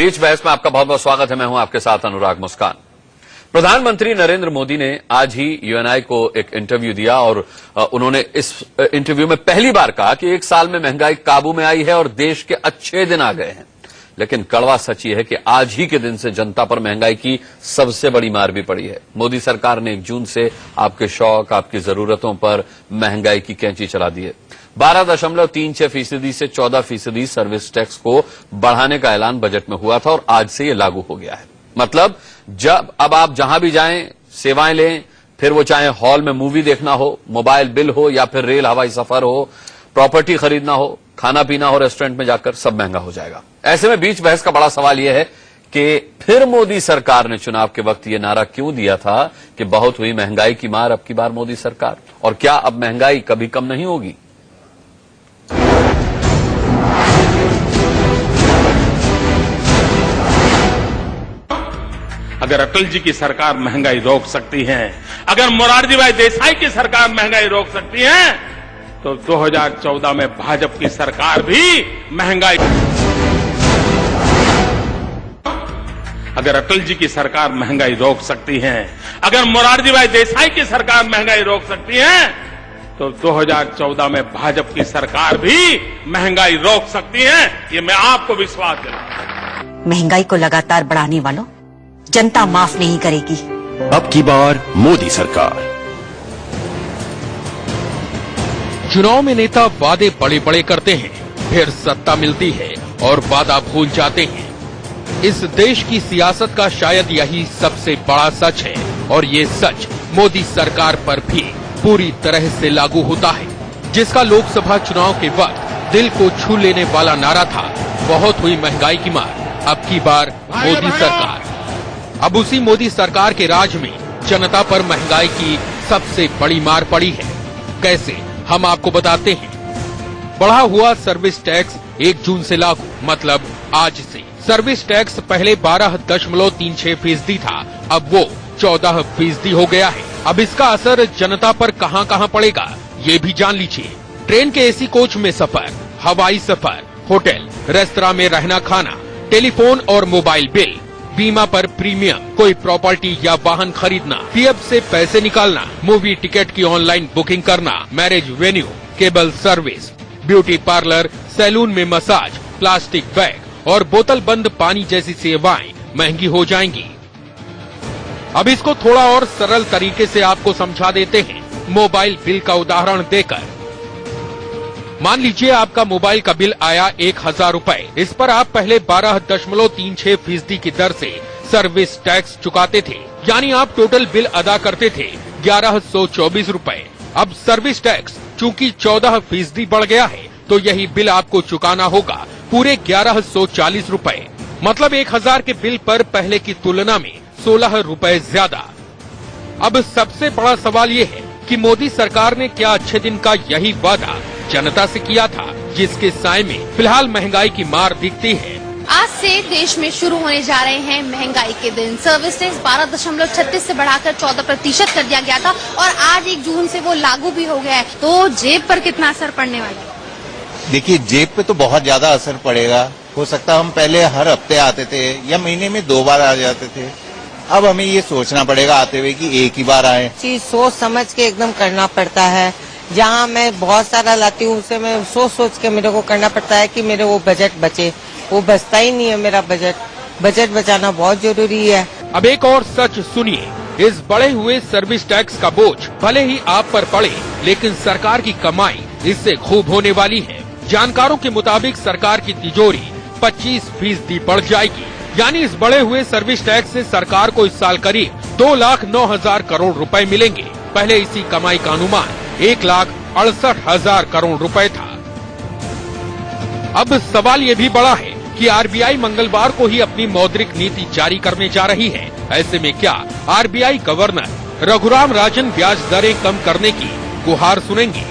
बीच बहस में आपका बहुत बहुत स्वागत है। मैं हूं आपके साथ अनुराग मुस्कान। प्रधानमंत्री नरेंद्र मोदी ने आज ही यूएनआई को एक इंटरव्यू दिया और उन्होंने इस इंटरव्यू में पहली बार कहा कि एक साल में महंगाई काबू में आई है और देश के अच्छे दिन आ गए हैं। लेकिन कड़वा सच ये है कि आज ही के दिन से जनता पर महंगाई की सबसे बड़ी मार भी पड़ी है। मोदी सरकार ने 1 जून से आपके शौक, आपकी जरूरतों पर महंगाई की कैंची चला दी है। 12.36% से 14% सर्विस टैक्स को बढ़ाने का ऐलान बजट में हुआ था और आज से ये लागू हो गया है। मतलब अब आप जहां भी जाएं, सेवाएं लें, फिर वो चाहे हॉल में मूवी देखना हो, मोबाइल बिल हो या फिर रेल हवाई सफर हो, प्रॉपर्टी खरीदना हो, खाना पीना हो, रेस्टोरेंट में जाकर सब महंगा हो जाएगा। ऐसे में बीच बहस का बड़ा सवाल यह है कि फिर मोदी सरकार ने चुनाव के वक्त ये नारा क्यों दिया था कि बहुत हुई महंगाई की मार, अब की बार मोदी सरकार, और क्या अब महंगाई कभी कम नहीं होगी? अगर अटल जी की सरकार महंगाई रोक सकती है, अगर मोरारजी भाई देसाई की सरकार महंगाई रोक सकती है, तो 2014 में भाजपा की सरकार भी महंगाई, अगर अटल जी की सरकार महंगाई रोक सकती है, अगर मोरारजी भाई देसाई की सरकार महंगाई रोक सकती है, तो 2014 में भाजपा की सरकार भी महंगाई रोक सकती है। ये मैं आपको विश्वास दिलाता हूं। महंगाई को लगातार बढ़ाने वालों जनता माफ नहीं करेगी। अब की बार मोदी सरकार। चुनाव में नेता वादे बड़े बड़े करते हैं, फिर सत्ता मिलती है और वादा भूल जाते हैं। इस देश की सियासत का शायद यही सबसे बड़ा सच है और ये सच मोदी सरकार पर भी पूरी तरह से लागू होता है, जिसका लोकसभा चुनाव के वक्त दिल को छू लेने वाला नारा था, बहुत हुई महंगाई की मार, अब की बार मोदी सरकार। अब उसी मोदी सरकार के राज में जनता पर महंगाई की सबसे बड़ी मार पड़ी है। कैसे, हम आपको बताते हैं। बढ़ा हुआ सर्विस टैक्स 1 जून से लागू, मतलब आज से। सर्विस टैक्स पहले 12.36% था, अब वो 14% हो गया है। अब इसका असर जनता पर कहां कहां पड़ेगा, ये भी जान लीजिए। ट्रेन के एसी कोच में सफर, हवाई सफर, होटल, रेस्तरां में रहना खाना, टेलीफोन और मोबाइल बिल, बीमा पर प्रीमियम, कोई प्रॉपर्टी या वाहन खरीदना, पीएफ से पैसे निकालना, मूवी टिकट की ऑनलाइन बुकिंग करना, marriage venue, cable service, beauty parlour, salon में मसाज, प्लास्टिक बैग और बोतल बंद पानी जैसी सेवाएं महंगी हो जाएंगी। अब इसको थोड़ा और सरल तरीके से आपको समझा देते हैं, मोबाइल बिल का उदाहरण देकर। मान लीजिए आपका मोबाइल का बिल आया 1000 रुपए। इस पर आप पहले 12.36% की दर से सर्विस टैक्स चुकाते थे, यानी आप टोटल बिल अदा करते थे 1124 रुपए। अब सर्विस टैक्स चूंकि 14% बढ़ गया है, तो यही बिल आपको चुकाना होगा पूरे 1140 रुपए। मतलब 1000 के बिल पर पहले की तुलना में 16 रुपए ज्यादा। अब सबसे बड़ा सवाल ये है कि मोदी सरकार ने क्या अच्छे दिन का यही वादा जनता से किया था, जिसके साए में फिलहाल महंगाई की मार दिखती है। आज से देश में शुरू होने जा रहे हैं महंगाई के दिन। सर्विस टैक्स 12.36 से बढ़ाकर 14% कर दिया गया था और आज 1 जून से वो लागू भी हो गया है। तो जेब पर कितना असर पड़ने वाला है? देखिए, जेब पे तो बहुत ज्यादा असर पड़ेगा। हो सकता हम पहले हर हफ्ते आते थे या महीने में 2 बार आ जाते थे, अब हमें ये सोचना पड़ेगा आते हुए कि एक ही बार आए। चीज सोच समझ के एकदम करना पड़ता है। जहाँ मैं बहुत सारा लाती हूँ उसे मैं सोच के मेरे को करना पड़ता है कि मेरे वो बजट बचे, वो बचता ही नहीं है मेरा बजट बचाना बहुत जरूरी है। अब एक और सच सुनिए, इस बढ़े हुए सर्विस टैक्स का बोझ भले ही आप पर पड़े, लेकिन सरकार की कमाई इससे खूब होने वाली है। जानकारों के मुताबिक सरकार की तिजोरी 25% बढ़ जाएगी, यानी इस बढ़े हुए सर्विस टैक्स से सरकार को इस साल करीब 2,09,000 करोड़ रुपए मिलेंगे। पहले इसी कमाई का अनुमान 1,68,000 करोड़ रुपए था। अब सवाल ये भी बड़ा है कि आरबीआई मंगलवार को ही अपनी मौद्रिक नीति जारी करने जा रही है। ऐसे में क्या आरबीआई गवर्नर रघुराम राजन ब्याज दरें कम करने की गुहार सुनेंगे?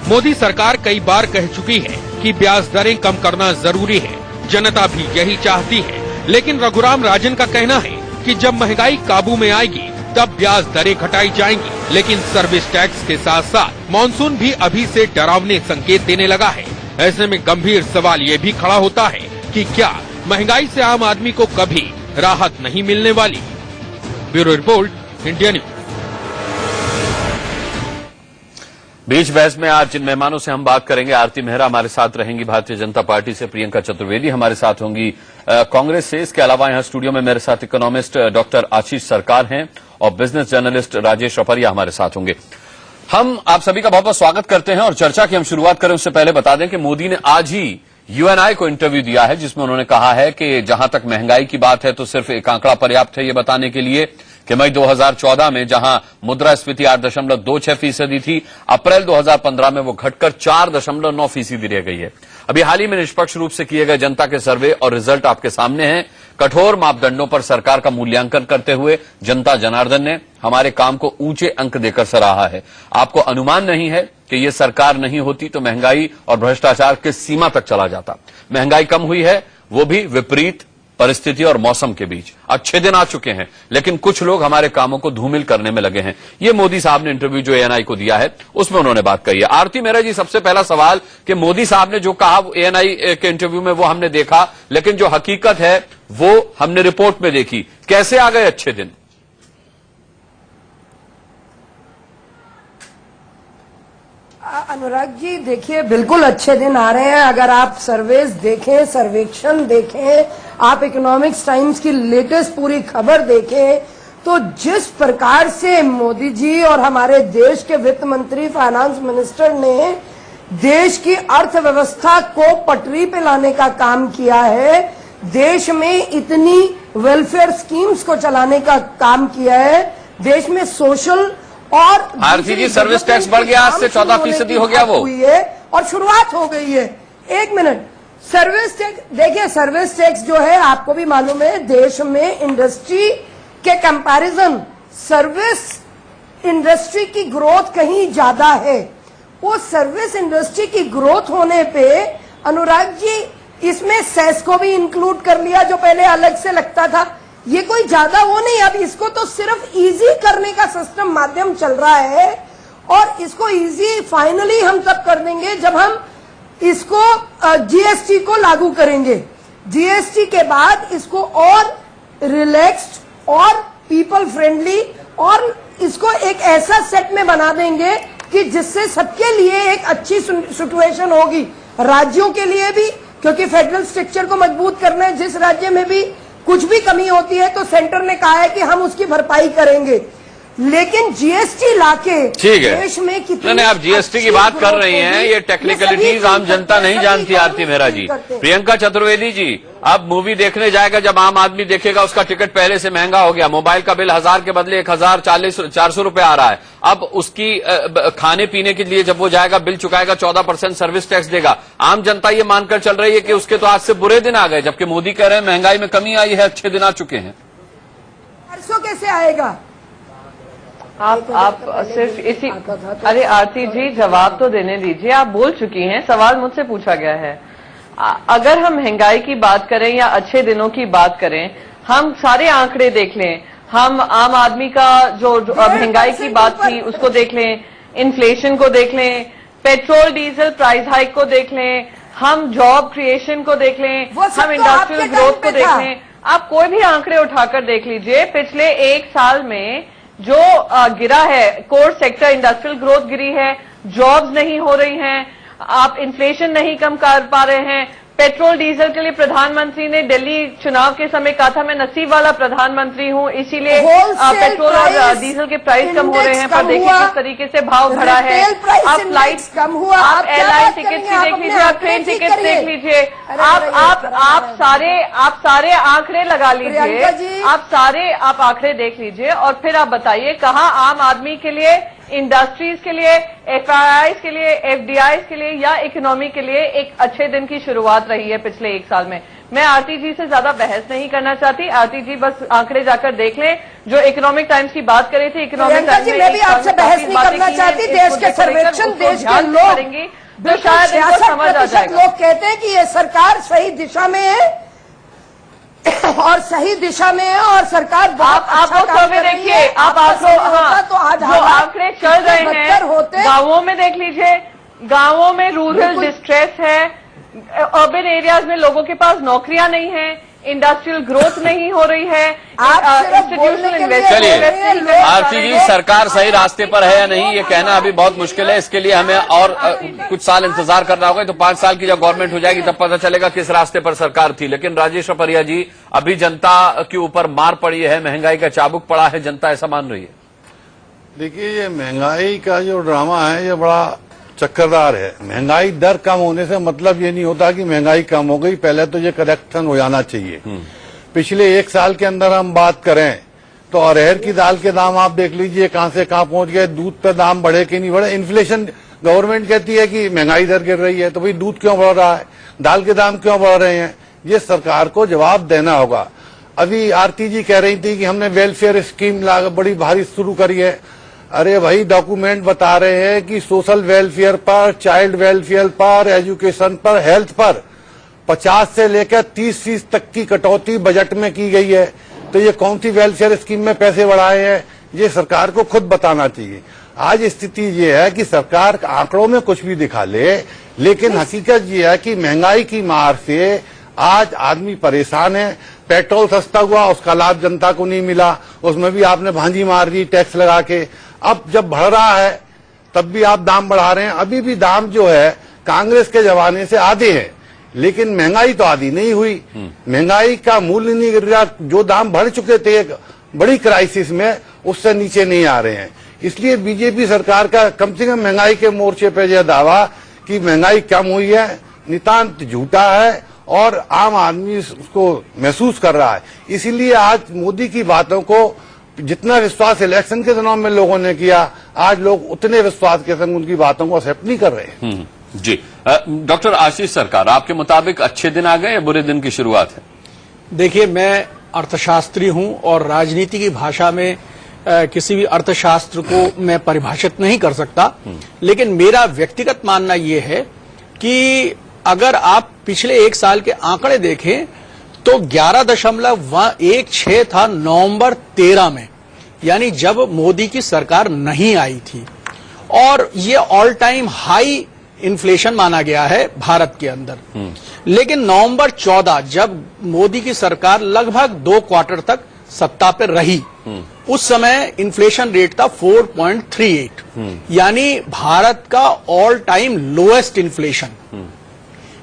मोदी सरकार कई बार कह चुकी है कि ब्याज दरें कम करना जरूरी है, जनता भी यही चाहती है। लेकिन रघुराम राजन का कहना है कि जब महंगाई काबू में आएगी तब ब्याज दरें घटाई जाएंगी। लेकिन सर्विस टैक्स के साथ साथ मॉनसून भी अभी से डरावने संकेत देने लगा है। ऐसे में गंभीर सवाल ये भी खड़ा होता है कि क्या महंगाई से आम आदमी को कभी राहत नहीं मिलने वाली। Bureau report, India news. बीच बहस में आज जिन मेहमानों से हम बात करेंगे, आरती मेहरा हमारे साथ रहेंगी भारतीय जनता पार्टी से, प्रियंका चतुर्वेदी हमारे साथ होंगी कांग्रेस से। इसके अलावा यहां स्टूडियो में मेरे साथ इकोनॉमिस्ट डॉक्टर आशीष सरकार हैं और बिजनेस जर्नलिस्ट राजेश रपरिया हमारे साथ होंगे। हम आप सभी का बहुत बहुत स्वागत करते हैं और चर्चा की हम शुरुआत करें उससे पहले बता दें कि मोदी ने आज ही यूएनआई को इंटरव्यू दिया है, जिसमें उन्होंने कहा है कि जहां तक महंगाई की बात है तो सिर्फ एक आंकड़ा पर्याप्त है ये बताने के लिए कि मई 2014 में जहां मुद्रास्फीति 8.26% थी, अप्रैल 2015 में वो घटकर 4.9% रह गई है। अभी हाल ही में निष्पक्ष रूप से किए गए जनता के सर्वे और रिजल्ट आपके सामने हैं। कठोर मापदंडों पर सरकार का मूल्यांकन करते हुए जनता जनार्दन ने हमारे काम को ऊंचे अंक देकर सराहा है। आपको अनुमान नहीं है कि ये सरकार नहीं होती तो महंगाई और भ्रष्टाचार किस सीमा तक चला जाता। महंगाई कम हुई है, वो भी विपरीत परिस्थिति और मौसम के बीच। अच्छे दिन आ चुके हैं, लेकिन कुछ लोग हमारे कामों को धूमिल करने में लगे हैं। ये मोदी साहब ने इंटरव्यू जो एएनआई को दिया है उसमें उन्होंने बात कही है। आरती मेहरा जी, सबसे पहला सवाल कि मोदी साहब ने जो कहा एएनआई के इंटरव्यू में वो हमने देखा, लेकिन जो हकीकत है वो हमने रिपोर्ट में देखी। कैसे आ गए अच्छे दिन? अनुराग जी, देखिए बिल्कुल अच्छे दिन आ रहे हैं। अगर आप सर्वेस देखें, सर्वेक्षण देखें, आप इकोनॉमिक्स टाइम्स की लेटेस्ट पूरी खबर देखें, तो जिस प्रकार से मोदी जी और हमारे देश के वित्त मंत्री, फाइनेंस मिनिस्टर ने देश की अर्थव्यवस्था को पटरी पे लाने का काम किया है, देश में इतनी वेलफेयर स्कीम्स को चलाने का काम किया है, देश में सोशल और आरती जी, सर्विस टैक्स बढ़ गया, आज से 14% हो गया वो हुई है और शुरुआत हो गई है। एक मिनट, सर्विस टैक्स देखिए, सर्विस टैक्स जो है आपको भी मालूम है, देश में इंडस्ट्री के कंपैरिजन सर्विस इंडस्ट्री की ग्रोथ कहीं ज्यादा है। वो सर्विस इंडस्ट्री की ग्रोथ होने पे अनुराग जी, इसमें सेस को भी इंक्लूड कर लिया जो पहले अलग से लगता था। ये कोई ज्यादा वो नहीं, अब इसको तो सिर्फ इजी करने का सिस्टम माध्यम चल रहा है और इसको इजी फाइनली हम तब कर देंगे जब हम इसको जीएसटी को लागू करेंगे। जीएसटी के बाद इसको और रिलैक्स्ड और पीपल फ्रेंडली और इसको एक ऐसा सेट में बना देंगे कि जिससे सबके लिए एक अच्छी सिचुएशन होगी, राज्यों के लिए भी, क्योंकि फेडरल स्ट्रक्चर को मजबूत करना है। जिस राज्य में भी कुछ भी कमी होती है तो सेंटर ने कहा है कि हम उसकी भरपाई करेंगे, लेकिन जीएसटी लाके देश में कितनी नहीं, आप जीएसटी की बात कर रही हैं, ये टेक्निकलिटीज आम जनता नहीं जानती। आरती मेहरा जी, प्रियंका चतुर्वेदी जी, अब मूवी देखने जाएगा, जब आम आदमी देखेगा उसका टिकट पहले से महंगा हो गया, मोबाइल का बिल 1000 के बदले 1040-400 रुपए आ रहा है। अब उसकी खाने पीने के लिए जब वो जाएगा, बिल चुकाएगा, 14% सर्विस टैक्स देगा। आम जनता ये मानकर चल रही है कि उसके तो आज से बुरे दिन आ गए, जबकि मोदी कह रहे हैं महंगाई में कमी आई है, अच्छे दिन आ चुके हैं। परसों कैसे आएगा? आप सिर्फ इसी, अरे आरती जी जवाब तो देने दीजिए, आप बोल चुकी हैं, सवाल मुझसे पूछा गया है। अगर हम महंगाई की बात करें या अच्छे दिनों की बात करें, हम सारे आंकड़े देख लें, हम आम आदमी का जो महंगाई की बात थी उसको देख लें, इन्फ्लेशन को देख लें, पेट्रोल डीजल प्राइस हाइक को देख लें, हम जॉब क्रिएशन को देख लें, हम इंडस्ट्रियल ग्रोथ को देख लें, आप कोई भी आंकड़े उठाकर देख लीजिए। पिछले एक साल में जो गिरा है, कोर सेक्टर इंडस्ट्रियल ग्रोथ गिरी है, जॉब्स नहीं हो रही हैं, आप इन्फ्लेशन नहीं कम कर पा रहे हैं। पेट्रोल डीजल के लिए प्रधानमंत्री ने दिल्ली चुनाव के समय कहा था मैं नसीब वाला प्रधानमंत्री हूं, इसीलिए पेट्रोल और डीजल के प्राइस कम हो रहे हैं। पर देखिए किस तरीके से भाव बढ़ा है। आप फ्लाइट्स कम हुआ, आप एयरलाइन टिकट भी देख लीजिए, आप ट्रेन टिकट देख लीजिए, आप सारे आंकड़े लगा लीजिए, आप आंकड़े देख लीजिए और फिर आप बताइए कहाँ आम आदमी के लिए, इंडस्ट्रीज के लिए, एफआईआईज के लिए, एफडीआईज के लिए या इकोनॉमी के लिए एक अच्छे दिन की शुरुआत रही है पिछले एक साल में। मैं आरती जी से ज्यादा बहस नहीं करना चाहती, आरती जी बस आंकड़े जाकर देख लें। जो इकोनॉमिक टाइम्स की बात करी थी, इकोनॉमिक टाइम्स में मैं भी आपसे बहस नहीं करना चाहती। देश के सर्वेक्षण, देश के लोग करेंगे तो शायद इनको समझ आ जाएगा। लोग कहते हैं कि ये सरकार सही दिशा में है और सही दिशा में है और सरकार आप वो सर्वे देखिए, आप तो जो आंकड़े चल रहे हैं गांवों में देख लीजिए, गांवों में रूरल डिस्ट्रेस है, अर्बन एरियाज में लोगों के पास नौकरियां नहीं है, इंडस्ट्रियल ग्रोथ नहीं हो रही है, आप सिर्फ बोलने के लिए चलिए आरती जी, सरकार सही रास्ते पर है या नहीं ये कहना अभी बहुत मुश्किल है। इसके लिए हमें और कुछ साल इंतजार करना होगा। तो 5 साल की जब गवर्नमेंट हो जाएगी तब पता चलेगा किस रास्ते पर सरकार थी। लेकिन राजेश अपरिया जी, अभी जनता के ऊपर मार पड़ी है, महंगाई का चाबुक पड़ा है, जनता ऐसा मान रही है? देखिए, ये महंगाई का जो ड्रामा है ये बड़ा चक्करदार है। महंगाई दर कम होने से मतलब ये नहीं होता कि महंगाई कम हो गई, पहले तो ये करेक्शन हो जाना चाहिए। पिछले 1 साल के अंदर हम बात करें तो अरहर की दाल के दाम आप देख लीजिए कहां से कहां पहुंच गए। दूध पे दाम बढ़े कि नहीं बढ़े? इन्फ्लेशन, गवर्नमेंट कहती है कि महंगाई दर गिर रही है, तो भाई दूध क्यों बढ़ रहा है, दाल के दाम क्यों बढ़ रहे हैं? ये सरकार को जवाब देना होगा। अभी आरती जी कह रही थी कि हमने वेलफेयर स्कीम बड़ी भारी शुरू करी है। अरे भाई, डॉक्यूमेंट बता रहे हैं कि सोशल वेलफेयर पर, चाइल्ड वेलफेयर पर, एजुकेशन पर, हेल्थ पर 50 से लेकर 30% तक की कटौती बजट में की गई है। तो ये कौन सी वेलफेयर स्कीम में पैसे बढ़ाए हैं, ये सरकार को खुद बताना चाहिए। आज स्थिति ये है कि सरकार आंकड़ों में कुछ भी दिखा ले, लेकिन हकीकत ये है कि महंगाई की मार से आज आदमी परेशान है। पेट्रोल सस्ता हुआ, उसका लाभ जनता को नहीं मिला, उसमें भी आपने भांजी मार दी टैक्स लगा के। अब जब बढ़ रहा है तब भी आप दाम बढ़ा रहे हैं। अभी भी दाम जो है कांग्रेस के जमाने से आधे हैं, लेकिन महंगाई तो आधी नहीं हुई। महंगाई का मूल्य नहीं गिर रहा। जो दाम बढ़ चुके थे एक बड़ी क्राइसिस में, उससे नीचे नहीं आ रहे हैं। इसलिए बीजेपी सरकार का कम से कम महंगाई के मोर्चे पे यह दावा कि महंगाई कम हुई है नितांत झूठा है और आम आदमी उसको महसूस कर रहा है। इसीलिए आज मोदी की बातों को जितना विश्वास इलेक्शन के दिनों में लोगों ने किया, आज लोग उतने विश्वास के संग उनकी बातों को एक्सेप्ट नहीं कर रहे। जी डॉक्टर आशीष सरकार, आपके मुताबिक अच्छे दिन आ गए या बुरे दिन की शुरुआत है? देखिए, मैं अर्थशास्त्री हूं और राजनीति की भाषा में किसी भी अर्थशास्त्र को मैं परिभाषित नहीं कर सकता, लेकिन मेरा व्यक्तिगत मानना यह है कि अगर आप पिछले 1 साल के आंकड़े देखें तो 11.16 था नवंबर 13 में, यानी जब मोदी की सरकार नहीं आई थी, और ये ऑल टाइम हाई इन्फ्लेशन माना गया है भारत के अंदर। लेकिन नवंबर 14 जब मोदी की सरकार लगभग 2 क्वार्टर तक सत्ता पर रही, उस समय इन्फ्लेशन रेट था 4.38, यानी भारत का ऑल टाइम लोएस्ट इन्फ्लेशन।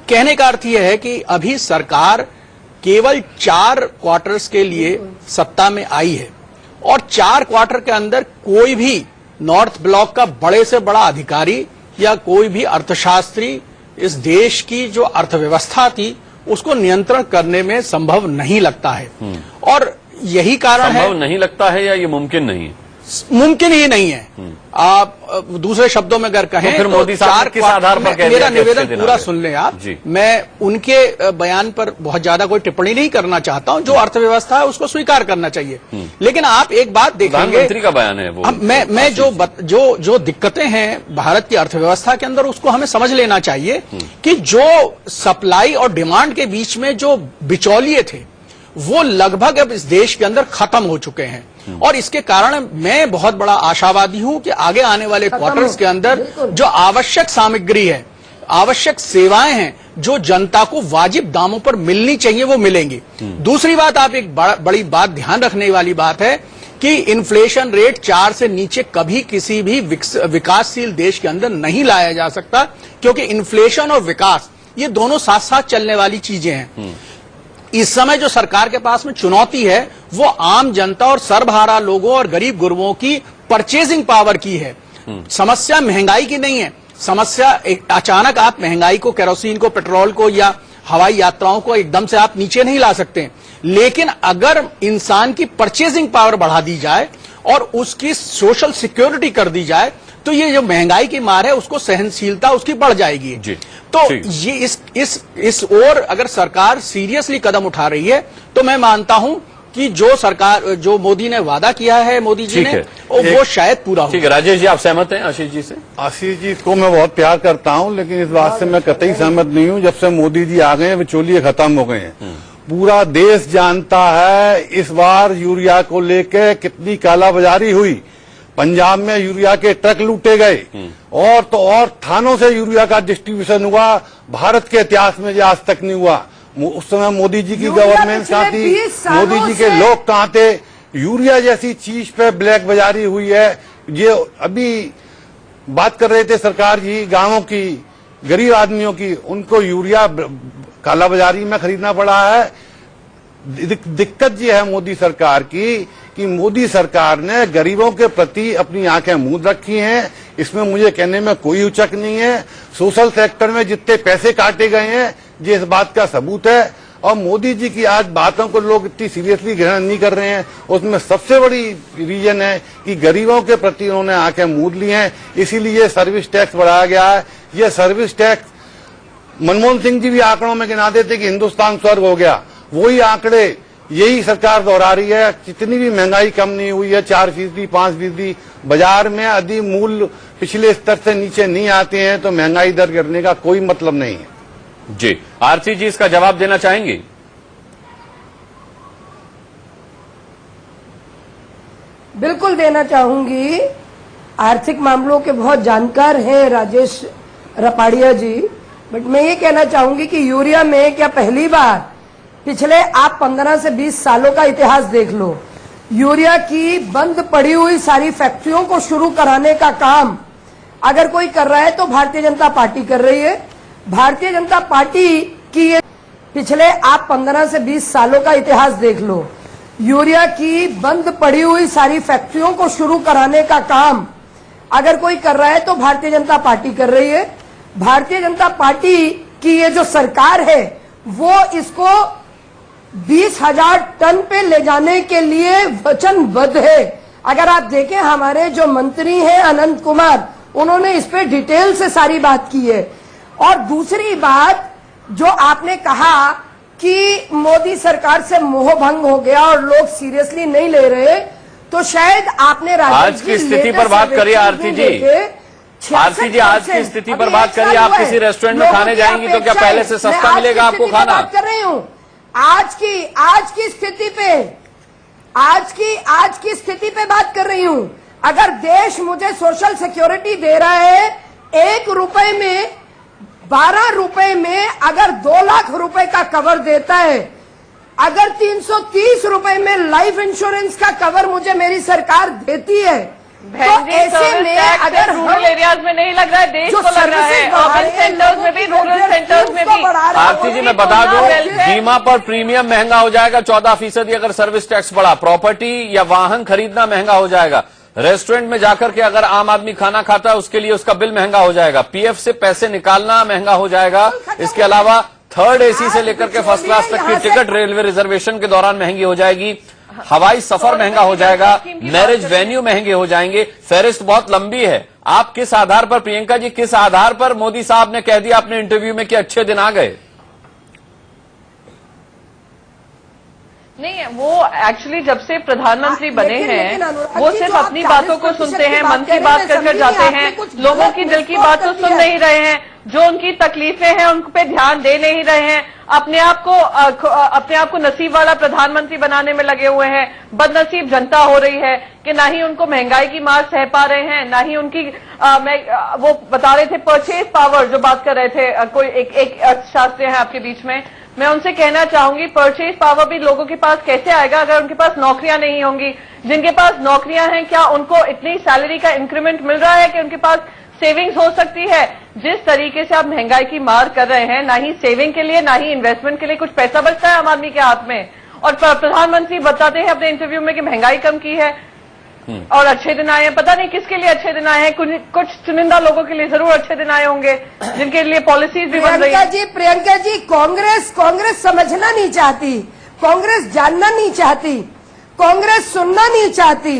कहने का अर्थ यह है कि अभी सरकार केवल 4 क्वार्टर्स के लिए सत्ता में आई है, और 4 क्वार्टर के अंदर कोई भी नॉर्थ ब्लॉक का बड़े से बड़ा अधिकारी या कोई भी अर्थशास्त्री इस देश की जो अर्थव्यवस्था थी उसको नियंत्रण करने में संभव नहीं लगता है। और यही कारण है, संभव नहीं लगता है या ये मुमकिन नहीं है? मुमकिन ही नहीं है। आप दूसरे शब्दों में अगर कहें तो फिर मोदी साहब किस आधार पर कह रहे हैं? मेरा निवेदन पूरा सुन लें आप। मैं उनके बयान पर बहुत ज्यादा कोई टिप्पणी नहीं करना चाहता हूं। जो अर्थव्यवस्था है उसको स्वीकार करना चाहिए, लेकिन आप एक बात देखेंगे, प्रधानमंत्री का बयान है वो। मैं जो दिक्कतें हैं भारत की अर्थव्यवस्था के अंदर उसको हमें समझ लेना चाहिए कि जो सप्लाई और डिमांड के बीच में जो बिचौलिए थे वो लगभग अब इस देश के अंदर खत्म हो चुके हैं, और इसके कारण मैं बहुत बड़ा आशावादी हूं कि आगे आने वाले क्वार्टर्स के अंदर जो आवश्यक सामग्री है, आवश्यक सेवाएं हैं, जो जनता को वाजिब दामों पर मिलनी चाहिए, वो मिलेंगी। दूसरी बात, आप एक बड़ी बात ध्यान रखने वाली बात है कि इन्फ्लेशन रेट 4 से नीचे कभी किसी भी विकासशील देश के अंदर नहीं लाया जा सकता, क्योंकि इन्फ्लेशन और विकास ये दोनों साथ साथ चलने वाली चीजें हैं। इस समय जो सरकार के पास में चुनौती है वो आम जनता और सर्वहारा लोगों और गरीब गुरबों की परचेजिंग पावर की है। समस्या महंगाई की नहीं है, समस्या अचानक आप महंगाई को, केरोसिन को, पेट्रोल को या हवाई यात्राओं को एकदम से आप नीचे नहीं ला सकते, लेकिन अगर इंसान की परचेजिंग पावर बढ़ा दी जाए और उसकी सोशल सिक्योरिटी कर दी जाए तो ये जो महंगाई की मार है उसको सहनशीलता उसकी बढ़ जाएगी। तो ये इस ओर अगर सरकार सीरियसली कदम उठा रही है तो मैं मानता हूं कि जो मोदी ने वादा किया है, मोदी जी ने, वो शायद पूरा हो। ठीक है, राजेश जी आप सहमत हैं आशीष जी से? आशीष जी को मैं बहुत प्यार करता हूं, लेकिन इस बात से मैं कतई सहमत नहीं हूं। जब से मोदी जी आ गए हैं विचौलिए खत्म हो गए हैं। पूरा देश जानता है इस बार यूरिया को लेके कितनी कालाबाजारी हुई। पंजाब में यूरिया के ट्रक लूटे गए और तो और थानों से यूरिया का डिस्ट्रीब्यूशन हुआ, भारत के इतिहास में ये आज तक नहीं हुआ। उस समय मोदी जी की गवर्नमेंट कहाँ थी, मोदी जी के लोग कहाँ थे? यूरिया जैसी चीज पे ब्लैक बाजारी हुई है। ये अभी बात कर रहे थे सरकार जी गांवों की, गरीब आदमियों की, उनको यूरिया काला बाजारी में खरीदना पड़ा है। दिक्कत ये है मोदी सरकार की कि मोदी सरकार ने गरीबों के प्रति अपनी आंखें मूंद रखी हैं। इसमें मुझे कहने में कोई उचक नहीं है। सोशल सेक्टर में जितने पैसे काटे गए हैं ये इस बात का सबूत है। और मोदी जी की आज बातों को लोग इतनी सीरियसली ग्रहण नहीं कर रहे हैं, उसमें सबसे बड़ी रीजन है कि गरीबों के प्रति उन्होंने आंखें मूंद ली हैं। इसीलिए सर्विस टैक्स बढ़ाया गया है। ये सर्विस टैक्स मनमोहन सिंह जी भी आंकड़ों में गिनाते थे कि हिंदुस्तान स्वर्ग हो गया, वही आंकड़े यही सरकार दोहरा रही है। जितनी भी महंगाई कम नहीं हुई है, 4%, 5%, बाजार में यदि मूल्य पिछले स्तर से नीचे नहीं आते हैं तो महंगाई दर गिरने का कोई मतलब नहीं है। जी, आरती जी इसका जवाब देना चाहेंगी? बिल्कुल देना चाहूंगी। आर्थिक मामलों के बहुत जानकार हैं राजेश रपाड़िया जी, बट मैं ये कहना चाहूंगी कि यूरिया में क्या पहली बार, पिछले आप 15 से 20 सालों का इतिहास देख लो, यूरिया की बंद पड़ी हुई सारी फैक्ट्रियों को शुरू कराने का काम अगर कोई कर रहा है तो भारतीय जनता पार्टी कर रही है। भारतीय जनता पार्टी की ये पिछले आप 15 से 20 सालों का इतिहास देख लो, यूरिया की बंद पड़ी हुई सारी फैक्ट्रियों को शुरू कराने का काम अगर कोई कर रहा है तो भारतीय जनता पार्टी कर रही है। भारतीय जनता पार्टी की ये जो सरकार है वो इसको 20,000 टन पे ले जाने के लिए वचनबद्ध है। अगर आप देखें हमारे जो मंत्री हैं अनंत कुमार, उन्होंने इस पे डिटेल से सारी बात की है। और दूसरी बात जो आपने कहा कि मोदी सरकार से मोह भंग हो गया और लोग सीरियसली नहीं ले रहे, तो शायद आपने आज की स्थिति पर बात करिए आरती जी। आरती जी, आज की स्थिति पर बात करिए। आप किसी रेस्टोरेंट में खाने जाएंगी तो क्या पहले से सस्ता मिलेगा आपको खाना? बात कर रही हूँ आज की स्थिति पे, आज की स्थिति पे बात कर रही हूँ। अगर देश मुझे सोशल सिक्योरिटी दे रहा है 1 रुपए में, 12 रुपए में अगर 2 लाख रुपए का कवर देता है, अगर 330 रुपए में लाइफ इंश्योरेंस का कवर मुझे मेरी सरकार देती है, तो ऐसे में अगर रूरल एरियाज में नहीं लग रहा है, देश को लग रहा है, अर्बन सेंटर्स में भी, रूरल सेंटर्स में भी। आरती जी, मैं बता दूं, बीमा पर प्रीमियम महंगा हो जाएगा 14% अगर सर्विस टैक्स बढ़ा। प्रॉपर्टी या वाहन खरीदना महंगा हो जाएगा। रेस्टोरेंट में जाकर के अगर आम आदमी खाना खाता है उसके लिए उसका बिल महंगा हो जाएगा। पीएफ से पैसे निकालना महंगा हो जाएगा। इसके अलावा थर्ड एसी से लेकर के फर्स्ट क्लास तक की टिकट रेलवे रिजर्वेशन के दौरान महंगी हो जाएगी। हवाई सफर महंगा हो जाएगा। मैरिज वेन्यू महंगे हो जाएंगे। फेरिस्त बहुत लंबी है। आप किस आधार पर, प्रियंका जी, किस आधार पर मोदी साहब ने कह दिया अपने इंटरव्यू में कि अच्छे दिन आ गए? नहीं, वो एक्चुअली जब से प्रधानमंत्री बने हैं वो सिर्फ अपनी बातों को सुनते हैं, मन की बात कर जाते हैं, लोगों की दिल की बात तो सुन नहीं रहे हैं, जो उनकी तकलीफें हैं उन पे ध्यान दे नहीं रहे हैं, अपने आप को नसीब वाला प्रधानमंत्री बनाने में लगे हुए हैं। बदनसीब जनता हो रही है कि ना ही उनको महंगाई की मार सह पा रहे हैं, ना ही उनकी वो बता रहे थे परचेज पावर, जो बात कर रहे थे, कोई एक अर्थशास्त्री है आपके बीच में, मैं उनसे कहना चाहूंगी परचेज पावर भी लोगों के पास कैसे आएगा अगर उनके पास नौकरियां नहीं होंगी। जिनके पास नौकरियां हैं, क्या उनको इतनी सैलरी का इंक्रीमेंट मिल रहा है कि उनके पास सेविंग्स हो सकती है? जिस तरीके से आप महंगाई की मार कर रहे हैं, ना ही सेविंग के लिए ना ही इन्वेस्टमेंट के लिए कुछ पैसा बचता है आम आदमी के हाथ में। और प्रधानमंत्री बताते हैं अपने इंटरव्यू में कि महंगाई कम की है और अच्छे दिन आए हैं। पता नहीं किसके लिए अच्छे दिन आए हैं, कुछ चुनिंदा लोगों के लिए जरूर अच्छे दिन आए होंगे जिनके लिए पॉलिसीज भी बन रही है। प्रियंका जी, कांग्रेस समझना नहीं चाहती, कांग्रेस जानना नहीं चाहती, कांग्रेस सुनना नहीं चाहती।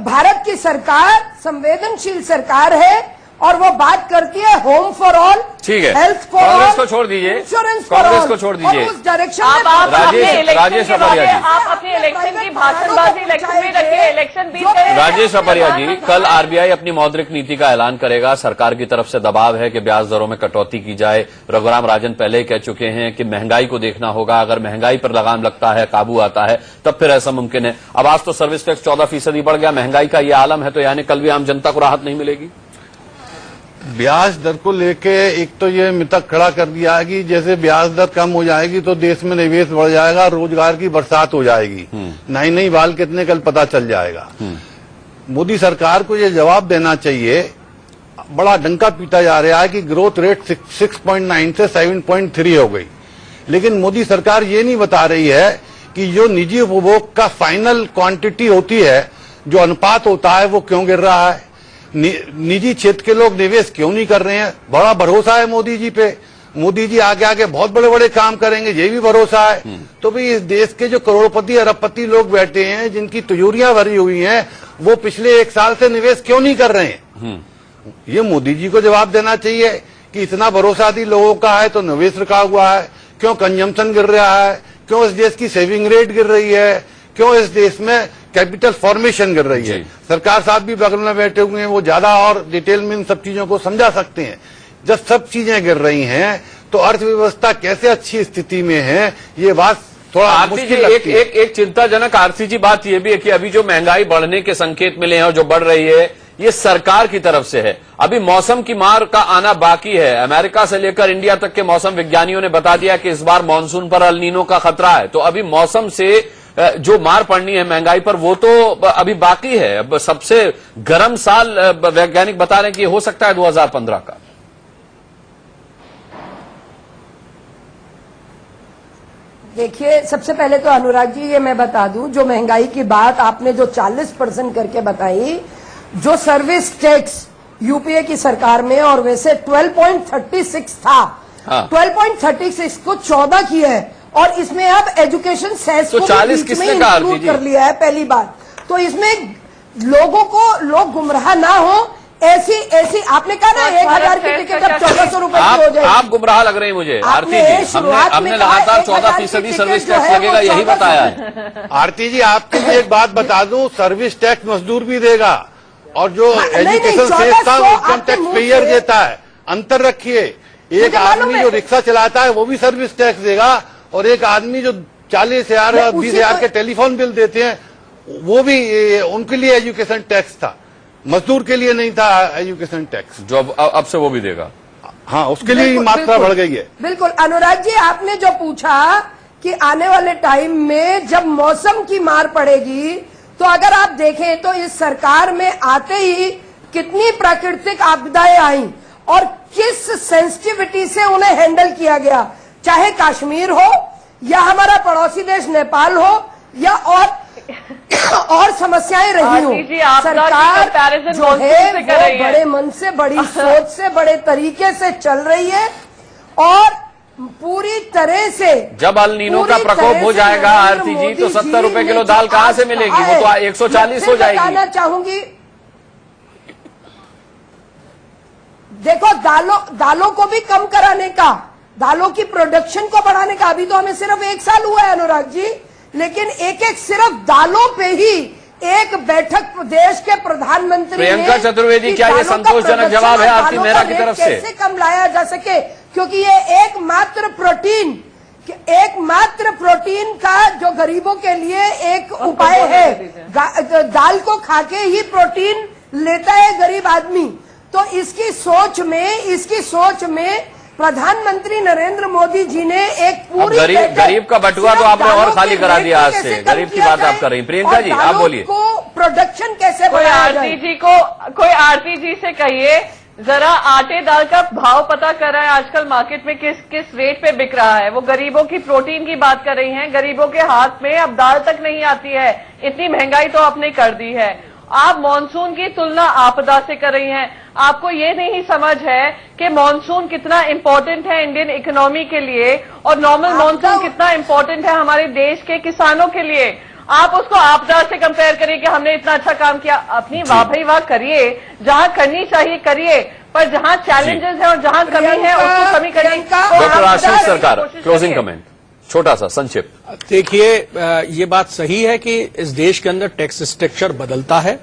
भारत की सरकार संवेदनशील सरकार है और वो बात करती है होम फॉर ऑल, ठीक है, हेल्थ फॉर ऑल, कांग्रेस को छोड़ दीजिए, इंश्योरेंस फॉर कांग्रेस ऑल, को छोड़ दीजिए। और उस डायरेक्शन आप राजेश अपरिया जी, आप अपने इलेक्शन की भाषणबाजी इलेक्शन में रखिए, इलेक्शन बीत गए। राजेश अपरिया जी, कल आरबीआई अपनी मौद्रिक नीति का ऐलान करेगा। सरकार की तरफ से दबाव है कि ब्याज दरों में कटौती की जाए। रघुराम राजन पहले ही कह चुके हैं कि महंगाई को देखना होगा, अगर महंगाई पर लगाम लगता है, काबू आता है, तब फिर ऐसा मुमकिन है। अब आज तो सर्विस टैक्स 14% बढ़ गया, महंगाई का ये आलम है, तो यानी कल भी आम जनता को राहत नहीं मिलेगी। ब्याज दर को लेके एक तो ये मिथक खड़ा कर दिया है कि जैसे ब्याज दर कम हो जाएगी तो देश में निवेश बढ़ जाएगा, रोजगार की बरसात हो जाएगी, नई बाल कितने कल पता चल जाएगा। मोदी सरकार को ये जवाब देना चाहिए, बड़ा डंका पीटा जा रहा है कि ग्रोथ रेट 6.9 से 7.3 हो गई, लेकिन मोदी सरकार ये नहीं बता रही है कि जो निजी उपभोग का फाइनल क्वांटिटी होती है, जो अनुपात होता है, वो क्यों गिर रहा है, निजी क्षेत्र के लोग निवेश क्यों नहीं कर रहे हैं। बड़ा भरोसा है मोदी जी पे, मोदी जी आगे आगे बहुत बड़े बड़े काम करेंगे, ये भी भरोसा है। तो भाई इस देश के जो करोड़पति अरबपति लोग बैठे हैं, जिनकी तिजोरियां भरी हुई हैं, वो पिछले 1 साल से निवेश क्यों नहीं कर रहे हैं। ये मोदी जी को जवाब देना चाहिए कि इतना भरोसा यदि लोगों का है तो निवेश रुका हुआ है, क्यों कंजम्पशन गिर रहा है, क्यों इस देश की सेविंग रेट गिर रही है, क्यों इस देश में कैपिटल फॉर्मेशन गिर रही है। सरकार साहब भी बगल में बैठे हुए हैं, वो ज्यादा और डिटेल में इन सब चीजों को समझा सकते हैं। जब सब चीजें गिर रही हैं तो अर्थव्यवस्था कैसे अच्छी स्थिति में है, ये बात थोड़ा मुश्किल लगती है। एक चिंताजनक आरसी जी बात यह भी है कि अभी जो महंगाई बढ़ने के संकेत मिले हैं और जो बढ़ रही है, ये सरकार की तरफ से है। अभी मौसम की मार का आना बाकी है। अमेरिका से लेकर इंडिया तक के मौसम विज्ञानियों ने बता दिया कि इस बार मानसून पर अल नीनो का खतरा है। तो अभी मौसम से जो मार पड़नी है महंगाई पर, वो तो अभी बाकी है। अब सबसे गर्म साल वैज्ञानिक बता रहे हैं कि हो सकता है 2015 का। देखिए, सबसे पहले तो अनुराग जी ये मैं बता दूं, जो महंगाई की बात आपने जो 40% करके बताई, जो सर्विस टैक्स यूपीए की सरकार में और वैसे 12.36 था, 12.36 को 14 किया है, और इसमें अब एजुकेशन सेस को 40 किसने कहा इंक्लूड कर लिया है पहली बात। तो इसमें लोग गुमराह ना हो, ऐसी आपने कहा ना 1000 की टिकट अब 1400 रुपए की हो जाएगी। आप गुमराह लग रहे हैं मुझे आरती जी। हमने लगातार 14% सर्विस टैक्स लगेगा यही बताया है। आरती जी, आपके लिए एक बात बता दूं, सर्विस टैक्स मजदूर भी देगा और जो एजुकेशन सेस था वो इनकम टैक्स पेयर देता है। अंतर रखिए, एक आदमी जो रिक्शा चलाता है वो भी सर्विस टैक्स देगा, और एक आदमी जो 40,000 या 20,000 के टेलीफोन बिल देते हैं, वो भी उनके लिए एजुकेशन टैक्स था, मजदूर के लिए नहीं था एजुकेशन टैक्स, जो अब से वो भी देगा। हाँ, उसके लिए मात्रा बढ़ गई है। बिल्कुल अनुराग जी, आपने जो पूछा कि आने वाले टाइम में जब मौसम की मार पड़ेगी, तो अगर आप देखें तो इस सरकार में आते ही कितनी प्राकृतिक आपदाएं आई और किस सेंसिटिविटी से उन्हें हैंडल किया गया, चाहे कश्मीर हो या हमारा पड़ोसी देश नेपाल हो या और समस्याएं रही हो। सरकार जो है वो बड़े मन से, बड़ी सोच से, बड़े तरीके से चल रही है, और पूरी तरह से जब अल नीनो का प्रकोप हो जाएगा आरती जी, तो 70 रुपए किलो दाल कहां से मिलेगी, वो तो 140 हो जाएगी। बताना चाहूंगी, देखो दालों को भी कम कराने का, दालों की प्रोडक्शन को बढ़ाने का, अभी तो हमें सिर्फ 1 साल हुआ है अनुराग जी, लेकिन एक सिर्फ दालों पे ही एक बैठक देश के प्रधानमंत्री प्रियंका चतुर्वेदी, क्या ये संतोषजनक जवाब है आरती मेहरा की तरफ से? कैसे कम लाया जा सके, क्योंकि ये एकमात्र प्रोटीन का जो गरीबों के लिए एक उपाय है। दाल को खाके ही प्रोटीन लेता है गरीब आदमी। तो इसकी सोच में प्रधानमंत्री नरेंद्र मोदी जी ने एक पूरी गरीब का बटुआ तो आपने और खाली करा दिया आज से। गरीब की बात आप कर रही हैं। प्रियंका जी, आप बोलिए, को प्रोडक्शन कैसे बढ़ाया जाए? कोई आरती जी से कहिए, जरा आटे दाल का भाव पता कर रहा है आजकल मार्केट में किस रेट पे बिक रहा है। वो गरीबों की प्रोटीन की बात कर रही हैं, गरीबों के हाथ में अब दाल तक नहीं आती है, इतनी महंगाई तो आपने कर दी है। आप मॉनसून की तुलना आपदा से कर रही हैं। आपको ये नहीं समझ है कि मॉनसून कितना इंपॉर्टेंट है इंडियन इकोनॉमी के लिए, और नॉर्मल मॉनसून कितना इंपॉर्टेंट है हमारे देश के किसानों के लिए। आप उसको आपदा से कंपेयर करिए कि हमने इतना अच्छा काम किया। अपनी वाह भाई वाह करिए, जहां करनी चाहिए करिए, पर जहां चैलेंजेस है और जहां कमी है उसको कमी करने का डॉक्टर आशीष सरकार, क्लोजिंग कमेंट, छोटा सा संक्षिप्त। देखिए, ये बात सही है कि इस देश के अंदर टैक्स स्ट्रक्चर बदलता है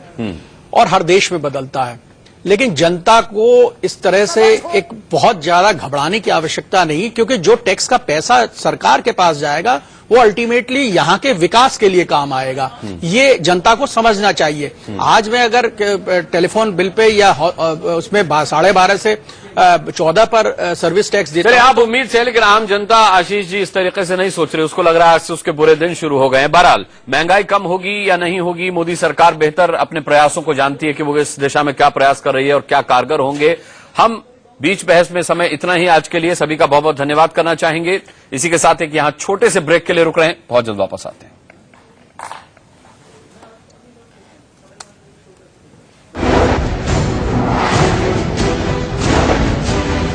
और हर देश में बदलता है, लेकिन जनता को इस तरह से एक बहुत ज्यादा घबराने की आवश्यकता नहीं, क्योंकि जो टैक्स का पैसा सरकार के पास जाएगा वो अल्टीमेटली यहाँ के विकास के लिए काम आएगा। ये जनता को समझना चाहिए। आज मैं अगर टेलीफोन बिल पे या उसमें 12.5 से 14 पर सर्विस टैक्स देता चलिए, आप उम्मीद से, लेकिन आम जनता आशीष जी इस तरीके से नहीं सोच रहे। उसको लग रहा है आज से उसके बुरे दिन शुरू हो गए हैं। बहरहाल महंगाई कम होगी या नहीं होगी, मोदी सरकार बेहतर अपने प्रयासों को जानती है कि वो इस दिशा में क्या प्रयास कर रही है और क्या कारगर होंगे। हम बीच बहस में समय इतना ही आज के लिए। सभी का बहुत बहुत धन्यवाद करना चाहेंगे। इसी के साथ एक यहां छोटे से ब्रेक के लिए रुक रहे हैं, बहुत जल्द वापस आते हैं।